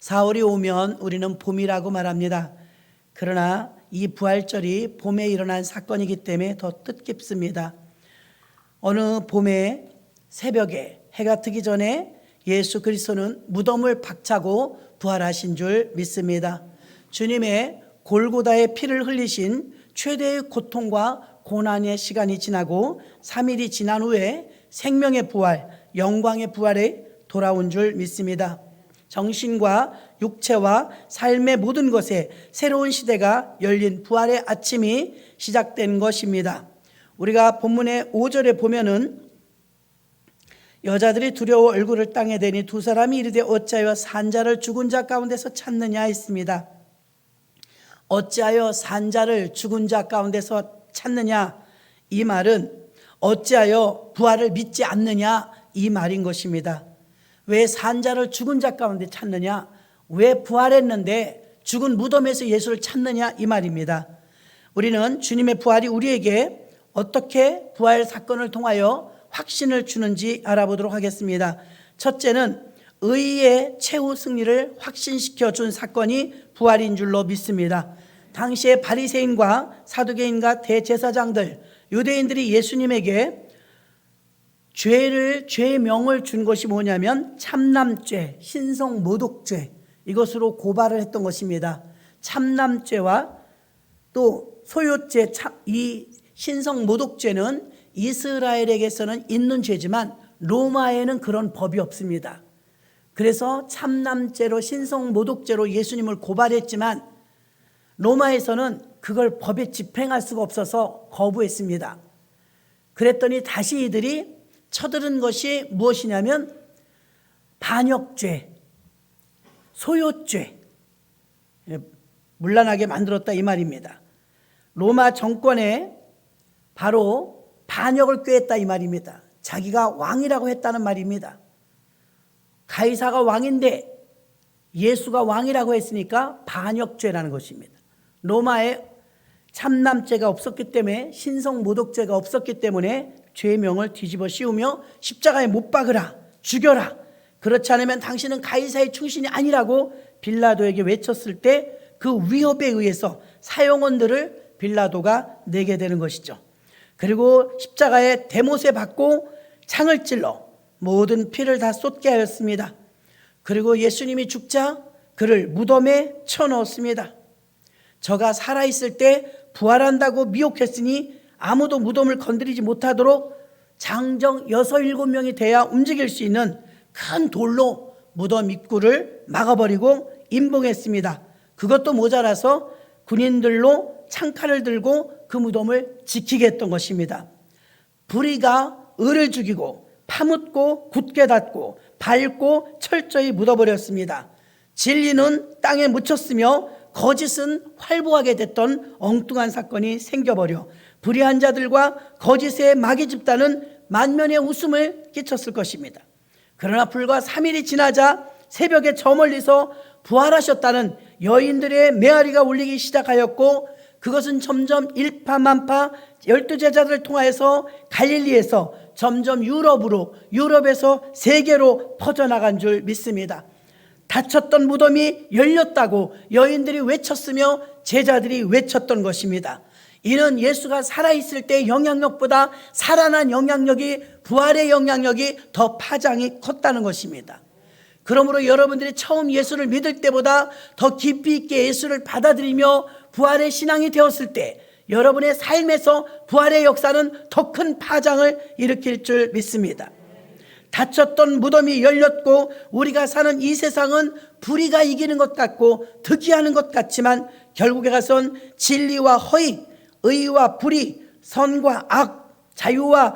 4월이 오면 우리는 봄이라고 말합니다. 그러나 이 부활절이 봄에 일어난 사건이기 때문에 더 뜻깊습니다. 어느 봄의 새벽에 해가 뜨기 전에 예수 그리스도는 무덤을 박차고 부활하신 줄 믿습니다. 주님의 골고다의 피를 흘리신 최대의 고통과 고난의 시간이 지나고 3일이 지난 후에 생명의 부활, 영광의 부활에 돌아온 줄 믿습니다. 정신과 육체와 삶의 모든 것에 새로운 시대가 열린 부활의 아침이 시작된 것입니다. 우리가 본문의 5절에 보면은 여자들이 두려워 얼굴을 땅에 대니 두 사람이 이르되 어찌하여 산자를 죽은 자 가운데서 찾느냐 했습니다. 어찌하여 산자를 죽은 자 가운데서 찾느냐, 이 말은 어찌하여 부활을 믿지 않느냐 이 말인 것입니다. 왜 산자를 죽은 자 가운데 찾느냐, 왜 부활했는데 죽은 무덤에서 예수를 찾느냐 이 말입니다. 우리는 주님의 부활이 우리에게 어떻게 부활 사건을 통하여 확신을 주는지 알아보도록 하겠습니다. 첫째는 의의 최후 승리를 확신시켜 준 사건이 부활인 줄로 믿습니다. 당시에 바리새인과 사두개인과 대제사장들, 유대인들이 예수님에게 죄의 명을 준 것이 뭐냐면 참남죄, 신성모독죄, 이것으로 고발을 했던 것입니다. 참남죄와 또 소유죄, 이 신성모독죄는 이스라엘에게서는 있는 죄지만 로마에는 그런 법이 없습니다. 그래서 참남죄로 신성모독죄로 예수님을 고발했지만 로마에서는 그걸 법에 집행할 수가 없어서 거부했습니다. 그랬더니 다시 이들이 쳐들은 것이 무엇이냐면 반역죄, 소유죄, 문란하게 만들었다 이 말입니다. 로마 정권에 바로 반역을 꾀했다 이 말입니다. 자기가 왕이라고 했다는 말입니다. 가이사가 왕인데 예수가 왕이라고 했으니까 반역죄라는 것입니다. 로마에 참남죄가 없었기 때문에 신성모독죄가 없었기 때문에 죄명을 뒤집어 씌우며 십자가에 못 박으라, 죽여라, 그렇지 않으면 당신은 가이사의 충신이 아니라고 빌라도에게 외쳤을 때 그 위협에 의해서 사형원들을 빌라도가 내게 되는 것이죠. 그리고 십자가에 대못에 박고 창을 찔러 모든 피를 다 쏟게 하였습니다. 그리고 예수님이 죽자 그를 무덤에 쳐넣었습니다. 저가 살아있을 때 부활한다고 미혹했으니 아무도 무덤을 건드리지 못하도록 장정 6, 7명이 돼야 움직일 수 있는 큰 돌로 무덤 입구를 막아버리고 임봉했습니다. 그것도 모자라서 군인들로 창칼을 들고 그 무덤을 지키게 했던 것입니다. 불의가 의를 죽이고 파묻고 굳게 닫고 밟고 철저히 묻어버렸습니다. 진리는 땅에 묻혔으며 거짓은 활보하게 됐던 엉뚱한 사건이 생겨버려 불의한 자들과 거짓의 마귀 집단은 만면의 웃음을 끼쳤을 것입니다. 그러나 불과 3일이 지나자 새벽에 저 멀리서 부활하셨다는 여인들의 메아리가 울리기 시작하였고 그것은 점점 일파만파 12제자들을 통하여서 갈릴리에서 점점 유럽에서 세계로 퍼져나간 줄 믿습니다. 닫혔던 무덤이 열렸다고 여인들이 외쳤으며 제자들이 외쳤던 것입니다. 이는 예수가 살아있을 때의 영향력보다 살아난 영향력이, 부활의 영향력이 더 파장이 컸다는 것입니다. 그러므로 여러분들이 처음 예수를 믿을 때보다 더 깊이 있게 예수를 받아들이며 부활의 신앙이 되었을 때 여러분의 삶에서 부활의 역사는 더 큰 파장을 일으킬 줄 믿습니다. 닫혔던 무덤이 열렸고 우리가 사는 이 세상은 불의가 이기는 것 같고 득이하는 것 같지만 결국에 가선 진리와 허위, 의와 불의, 선과 악, 자유와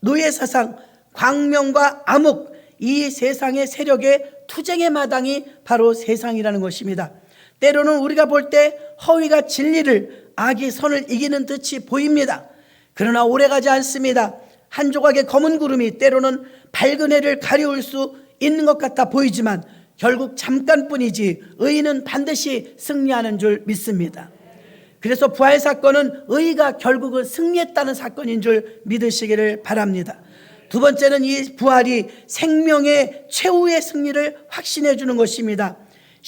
노예사상, 광명과 암흑, 이 세상의 세력의 투쟁의 마당이 바로 세상이라는 것입니다. 때로는 우리가 볼 때 허위가 진리를, 악이 선을 이기는 듯이 보입니다. 그러나 오래가지 않습니다. 한 조각의 검은 구름이 때로는 밝은 해를 가려울 수 있는 것 같아 보이지만 결국 잠깐뿐이지 의인은 반드시 승리하는 줄 믿습니다. 그래서 부활 사건은 의가 결국은 승리했다는 사건인 줄 믿으시기를 바랍니다. 두 번째는 이 부활이 생명의 최후의 승리를 확신해 주는 것입니다.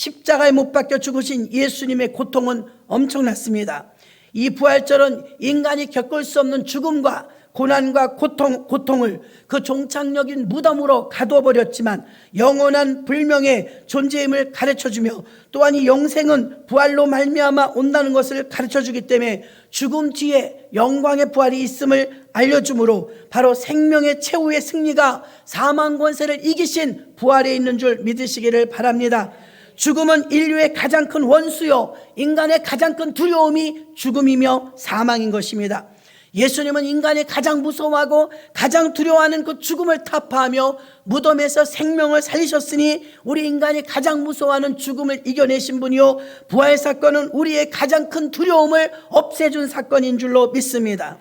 십자가에 못 박혀 죽으신 예수님의 고통은 엄청났습니다. 이 부활절은 인간이 겪을 수 없는 죽음과 고난과 고통을 그 종착역인 무덤으로 가둬버렸지만 영원한 불명의 존재임을 가르쳐주며 또한 이 영생은 부활로 말미암아 온다는 것을 가르쳐주기 때문에 죽음 뒤에 영광의 부활이 있음을 알려주므로 바로 생명의 최후의 승리가 사망 권세를 이기신 부활에 있는 줄 믿으시기를 바랍니다. 죽음은 인류의 가장 큰 원수요 인간의 가장 큰 두려움이 죽음이며 사망인 것입니다. 예수님은 인간이 가장 무서워하고 가장 두려워하는 그 죽음을 타파하며 무덤에서 생명을 살리셨으니 우리 인간이 가장 무서워하는 죽음을 이겨내신 분이요 부활 사건은 우리의 가장 큰 두려움을 없애준 사건인 줄로 믿습니다.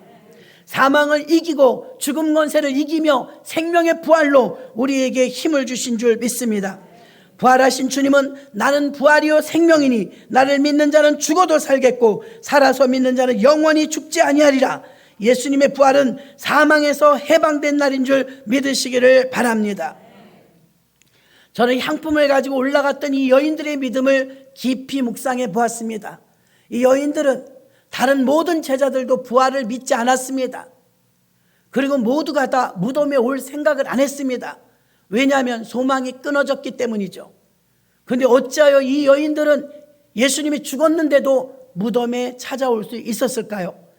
사망을 이기고 죽음 권세를 이기며 생명의 부활로 우리에게 힘을 주신 줄 믿습니다. 부활하신 주님은 나는 부활이요 생명이니 나를 믿는 자는 죽어도 살겠고 살아서 믿는 자는 영원히 죽지 아니하리라. 예수님의 부활은 사망에서 해방된 날인 줄 믿으시기를 바랍니다. 저는 향품을 가지고 올라갔던 이 여인들의 믿음을 깊이 묵상해 보았습니다. 이 여인들은 다른 모든 제자들도 부활을 믿지 않았습니다. 그리고 모두가 다 무덤에 올 생각을 안 했습니다. 왜냐하면 소망이 끊어졌기 때문이죠. 그런데 어찌하여 이 여인들은 예수님이 죽었는데도 무덤에 찾아올 수 있었을까요?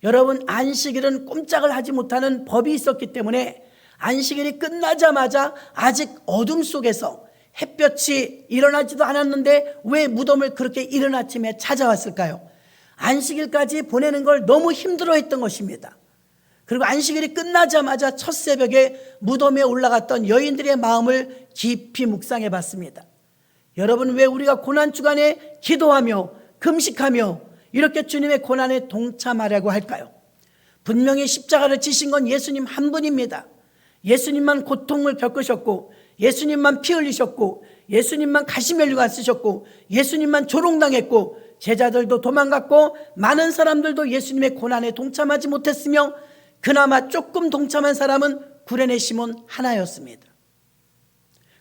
여러분, 안식일은 꼼짝을 하지 못하는 법이 있었기 때문에 안식일이 끝나자마자 아직 어둠 속에서 햇볕이 일어나지도 않았는데 왜 무덤을 그렇게 이른 아침에 찾아왔을까요? 안식일까지 보내는 걸 너무 힘들어했던 것입니다. 그리고 안식일이 끝나자마자 첫 새벽에 무덤에 올라갔던 여인들의 마음을 깊이 묵상해 봤습니다. 여러분, 왜 우리가 고난주간에 기도하며 금식하며 이렇게 주님의 고난에 동참하려고 할까요? 분명히 십자가를 지신 건 예수님 한 분입니다. 예수님만 고통을 겪으셨고 예수님만 피 흘리셨고 예수님만 가시면류관 쓰셨고 예수님만 조롱당했고 제자들도 도망갔고 많은 사람들도 예수님의 고난에 동참하지 못했으며 그나마 조금 동참한 사람은 구레네 시몬 하나였습니다.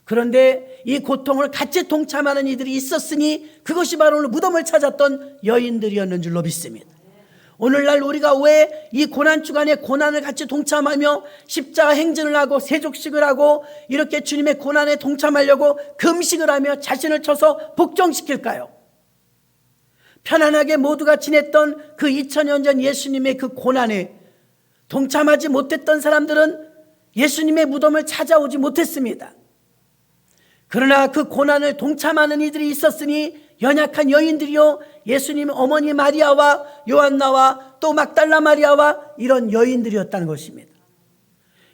그런데 이 고통을 같이 동참하는 이들이 있었으니 그것이 바로 오늘 무덤을 찾았던 여인들이었는 줄로 믿습니다. 오늘날 우리가 왜 이 고난주간에 고난을 같이 동참하며 십자가 행진을 하고 세족식을 하고 이렇게 주님의 고난에 동참하려고 금식을 하며 자신을 쳐서 복종시킬까요? 편안하게 모두가 지냈던 그 2000년 전 예수님의 그 고난에 동참하지 못했던 사람들은 예수님의 무덤을 찾아오지 못했습니다. 그러나 그 고난을 동참하는 이들이 있었으니 연약한 여인들이요 예수님 어머니 마리아와 요한나와 또 막달라 마리아와 이런 여인들이었다는 것입니다.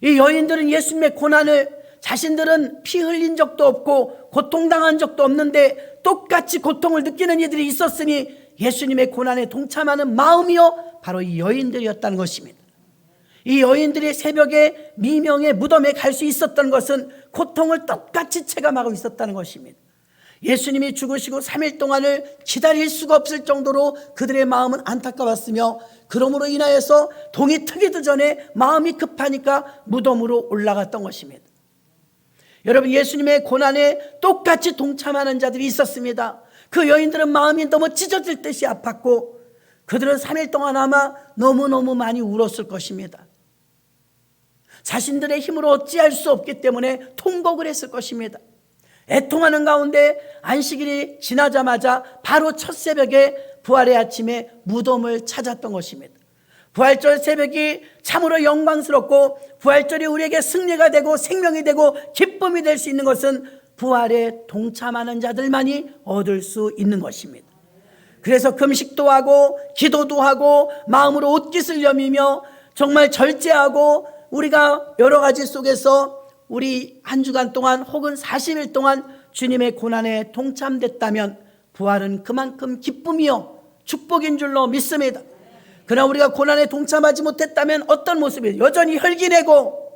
이 여인들은 예수님의 고난을 자신들은 피 흘린 적도 없고 고통당한 적도 없는데 똑같이 고통을 느끼는 이들이 있었으니 예수님의 고난에 동참하는 마음이요 바로 이 여인들이었다는 것입니다. 이 여인들이 새벽에 미명의 무덤에 갈 수 있었던 것은 고통을 똑같이 체감하고 있었다는 것입니다. 예수님이 죽으시고 3일 동안을 기다릴 수가 없을 정도로 그들의 마음은 안타까웠으며 그러므로 인하여서 동이 트기도 전에 마음이 급하니까 무덤으로 올라갔던 것입니다. 여러분, 예수님의 고난에 똑같이 동참하는 자들이 있었습니다. 그 여인들은 마음이 너무 찢어질 듯이 아팠고 그들은 3일 동안 아마 너무너무 많이 울었을 것입니다. 자신들의 힘으로 어찌할 수 없기 때문에 통곡을 했을 것입니다. 애통하는 가운데 안식일이 지나자마자 바로 첫 새벽에 부활의 아침에 무덤을 찾았던 것입니다. 부활절 새벽이 참으로 영광스럽고 부활절이 우리에게 승리가 되고 생명이 되고 기쁨이 될 수 있는 것은 부활에 동참하는 자들만이 얻을 수 있는 것입니다. 그래서 금식도 하고 기도도 하고 마음으로 옷깃을 여미며 정말 절제하고 우리가 여러 가지 속에서 우리 한 주간 동안 혹은 40일 동안 주님의 고난에 동참됐다면 부활은 그만큼 기쁨이요 축복인 줄로 믿습니다. 그러나 우리가 고난에 동참하지 못했다면 어떤 모습이에요? 여전히 혈기내고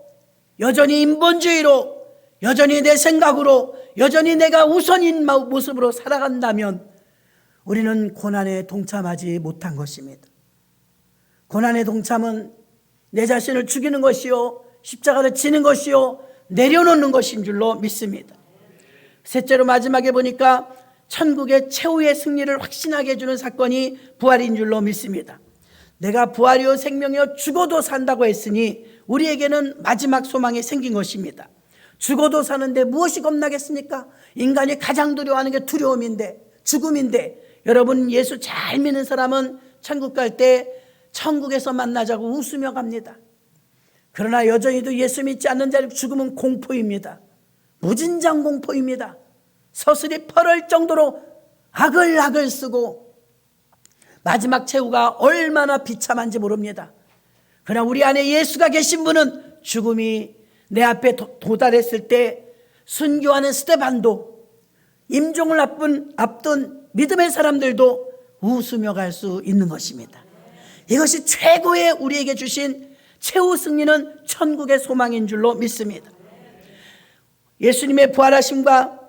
여전히 인본주의로 여전히 내 생각으로 여전히 내가 우선인 모습으로 살아간다면 우리는 고난에 동참하지 못한 것입니다. 고난의 동참은 내 자신을 죽이는 것이요 십자가를 지는 것이요 내려놓는 것인 줄로 믿습니다. 셋째로 마지막에 보니까 천국의 최후의 승리를 확신하게 해주는 사건이 부활인 줄로 믿습니다. 내가 부활이요 생명이요 죽어도 산다고 했으니 우리에게는 마지막 소망이 생긴 것입니다. 죽어도 사는데 무엇이 겁나겠습니까? 인간이 가장 두려워하는 게 두려움인데, 죽음인데, 여러분 예수 잘 믿는 사람은 천국 갈 때 천국에서 만나자고 웃으며 갑니다. 그러나 여전히도 예수 믿지 않는 자의 죽음은 공포입니다. 무진장 공포입니다. 서슬이 펄할 정도로 아글아글 쓰고 마지막 최후가 얼마나 비참한지 모릅니다. 그러나 우리 안에 예수가 계신 분은 죽음이 내 앞에 도달했을 때 순교하는 스데반도, 임종을 앞둔 믿음의 사람들도 웃으며 갈 수 있는 것입니다. 이것이 최고의 우리에게 주신 최후 승리는 천국의 소망인 줄로 믿습니다. 예수님의 부활하심과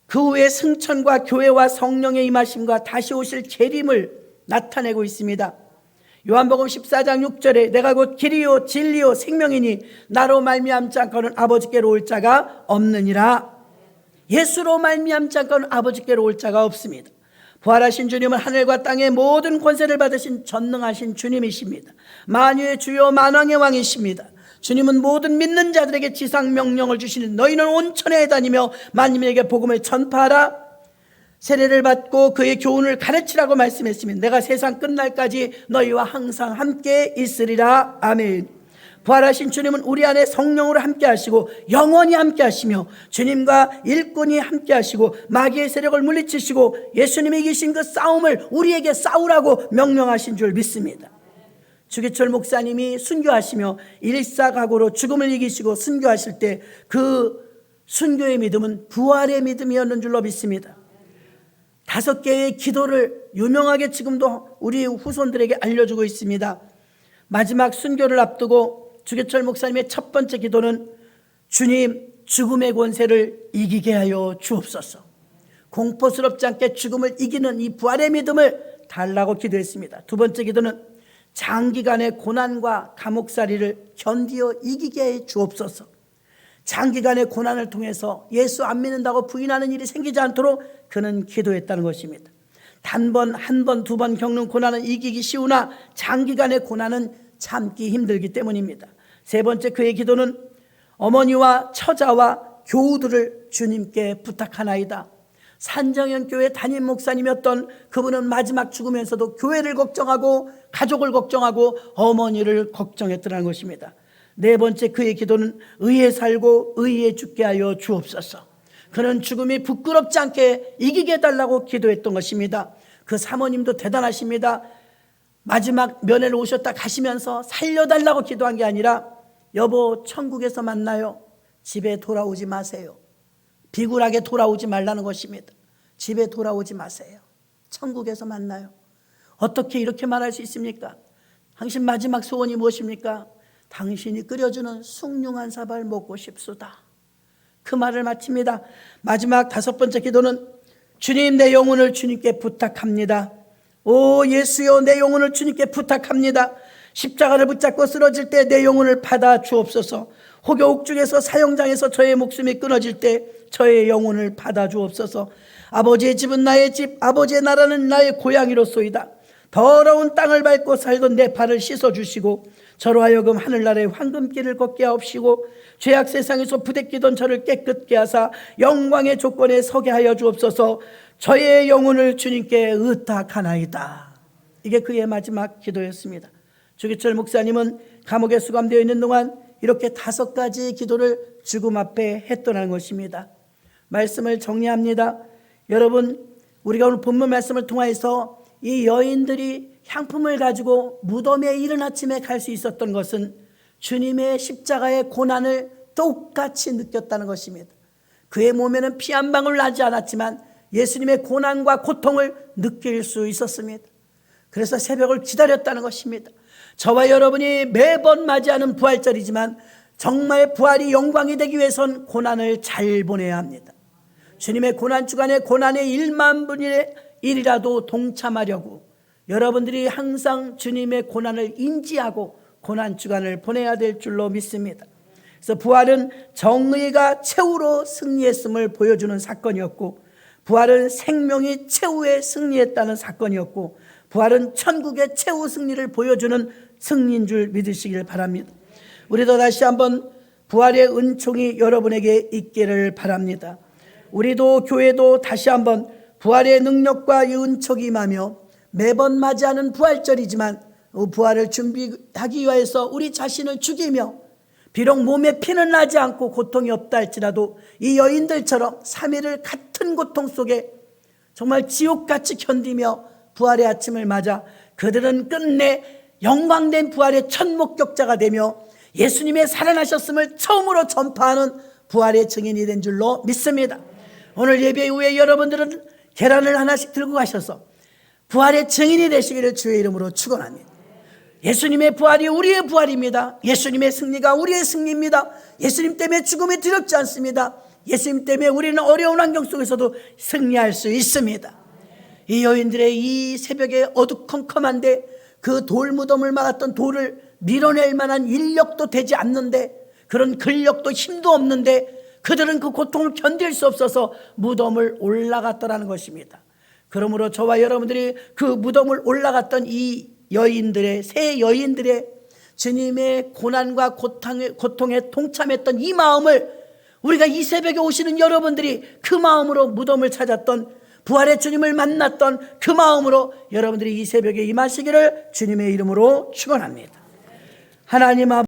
그 후에 승천과 교회와 성령의 임하심과 다시 오실 재림을 나타내고 있습니다. 요한복음 14장 6절에 내가 곧 길이요 진리요 생명이니 나로 말미암지 않고는 아버지께로 올 자가 없느니라. 예수로 말미암지 않고는 아버지께로 올 자가 없습니다. 부활하신 주님은 하늘과 땅의 모든 권세를 받으신 전능하신 주님이십니다. 만유의 주요 만왕의 왕이십니다. 주님은 모든 믿는 자들에게 지상 명령을 주시는 너희는 온 천하에 다니며 만민에게 복음을 전파하라. 세례를 받고 그의 교훈을 가르치라고 말씀했으면 내가 세상 끝날까지 너희와 항상 함께 있으리라. 아멘. 부활하신 주님은 우리 안에 성령으로 함께 하시고 영원히 함께 하시며 주님과 일꾼이 함께 하시고 마귀의 세력을 물리치시고 예수님이 이기신 그 싸움을 우리에게 싸우라고 명령하신 줄 믿습니다. 주기철 목사님이 순교하시며 일사각오로 죽음을 이기시고 순교하실 때 그 순교의 믿음은 부활의 믿음이었는 줄로 믿습니다. 5개의 기도를 유명하게 지금도 우리 후손들에게 알려주고 있습니다. 마지막 순교를 앞두고 주기철 목사님의 첫 번째 기도는 주님, 죽음의 권세를 이기게 하여 주옵소서. 공포스럽지 않게 죽음을 이기는 이 부활의 믿음을 달라고 기도했습니다. 두 번째 기도는 장기간의 고난과 감옥살이를 견디어 이기게 해 주옵소서. 장기간의 고난을 통해서 예수 안 믿는다고 부인하는 일이 생기지 않도록 그는 기도했다는 것입니다. 한 번, 두 번 겪는 고난은 이기기 쉬우나 장기간의 고난은 참기 힘들기 때문입니다. 세 번째 그의 기도는 어머니와 처자와 교우들을 주님께 부탁하나이다. 산정현 교회 담임 목사님이었던 그분은 마지막 죽으면서도 교회를 걱정하고 가족을 걱정하고 어머니를 걱정했더라는 것입니다. 네 번째 그의 기도는 의에 살고 의에 죽게 하여 주옵소서. 그는 죽음이 부끄럽지 않게 이기게 해달라고 기도했던 것입니다. 그 사모님도 대단하십니다. 마지막 면회를 오셨다 가시면서 살려달라고 기도한 게 아니라 여보 천국에서 만나요. 집에 돌아오지 마세요. 비굴하게 돌아오지 말라는 것입니다. 집에 돌아오지 마세요. 천국에서 만나요. 어떻게 이렇게 말할 수 있습니까? 당신 마지막 소원이 무엇입니까? 당신이 끓여주는 숭늉한 사발 먹고 싶소다. 그 말을 마칩니다. 마지막 5번째 기도는 주님 내 영혼을 주님께 부탁합니다. 오 예수여 내 영혼을 주님께 부탁합니다. 십자가를 붙잡고 쓰러질 때 내 영혼을 받아 주옵소서. 혹여 옥중에서 사형장에서 저의 목숨이 끊어질 때 저의 영혼을 받아 주옵소서. 아버지의 집은 나의 집, 아버지의 나라는 나의 고향이로소이다. 더러운 땅을 밟고 살던 내 발을 씻어주시고 저로 하여금 하늘나라의 황금길을 걷게 하옵시고 죄악 세상에서 부대끼던 저를 깨끗게 하사 영광의 조건에 서게 하여 주옵소서. 저의 영혼을 주님께 의탁하나이다. 이게 그의 마지막 기도였습니다. 주기철 목사님은 감옥에 수감되어 있는 동안 이렇게 5가지 기도를 죽음 앞에 했더라는 것입니다. 말씀을 정리합니다. 여러분 우리가 오늘 본문 말씀을 통해서 이 여인들이 향품을 가지고 무덤에 이른 아침에 갈 수 있었던 것은 주님의 십자가의 고난을 똑같이 느꼈다는 것입니다. 그의 몸에는 피 한 방울 나지 않았지만 예수님의 고난과 고통을 느낄 수 있었습니다. 그래서 새벽을 기다렸다는 것입니다. 저와 여러분이 매번 맞이하는 부활절이지만 정말 부활이 영광이 되기 위해선 고난을 잘 보내야 합니다. 주님의 고난주간에 고난의 1만 분의 1이라도 동참하려고 여러분들이 항상 주님의 고난을 인지하고 고난주간을 보내야 될 줄로 믿습니다. 그래서 부활은 정의가 최후로 승리했음을 보여주는 사건이었고 부활은 생명이 최후의 승리했다는 사건이었고, 부활은 천국의 최후 승리를 보여주는 승리인 줄 믿으시길 바랍니다. 우리도 다시 한번 부활의 은총이 여러분에게 있기를 바랍니다. 우리도 교회도 다시 한번 부활의 능력과 이 은총이 임하며, 매번 맞이하는 부활절이지만 부활을 준비하기 위해서 우리 자신을 죽이며, 비록 몸에 피는 나지 않고 고통이 없다 할지라도 이 여인들처럼 3일을 같은 고통 속에 정말 지옥같이 견디며 부활의 아침을 맞아 그들은 끝내 영광된 부활의 첫 목격자가 되며 예수님의 살아나셨음을 처음으로 전파하는 부활의 증인이 된 줄로 믿습니다. 오늘 예배 이후에 여러분들은 계란을 하나씩 들고 가셔서 부활의 증인이 되시기를 주의 이름으로 축원합니다. 예수님의 부활이 우리의 부활입니다. 예수님의 승리가 우리의 승리입니다. 예수님 때문에 죽음이 두렵지 않습니다. 예수님 때문에 우리는 어려운 환경 속에서도 승리할 수 있습니다. 이 여인들의 이 새벽에 어두컴컴한데 그 돌무덤을 막았던 돌을 밀어낼 만한 인력도 되지 않는데, 그런 근력도 힘도 없는데 그들은 그 고통을 견딜 수 없어서 무덤을 올라갔더라는 것입니다. 그러므로 저와 여러분들이 그 무덤을 올라갔던 이 여인들의, 세 여인들의 주님의 고난과 고통에 동참했던 이 마음을, 우리가 이 새벽에 오시는 여러분들이 그 마음으로 무덤을 찾았던, 부활의 주님을 만났던 그 마음으로 여러분들이 이 새벽에 임하시기를 주님의 이름으로 축원합니다. 하나님 아버지,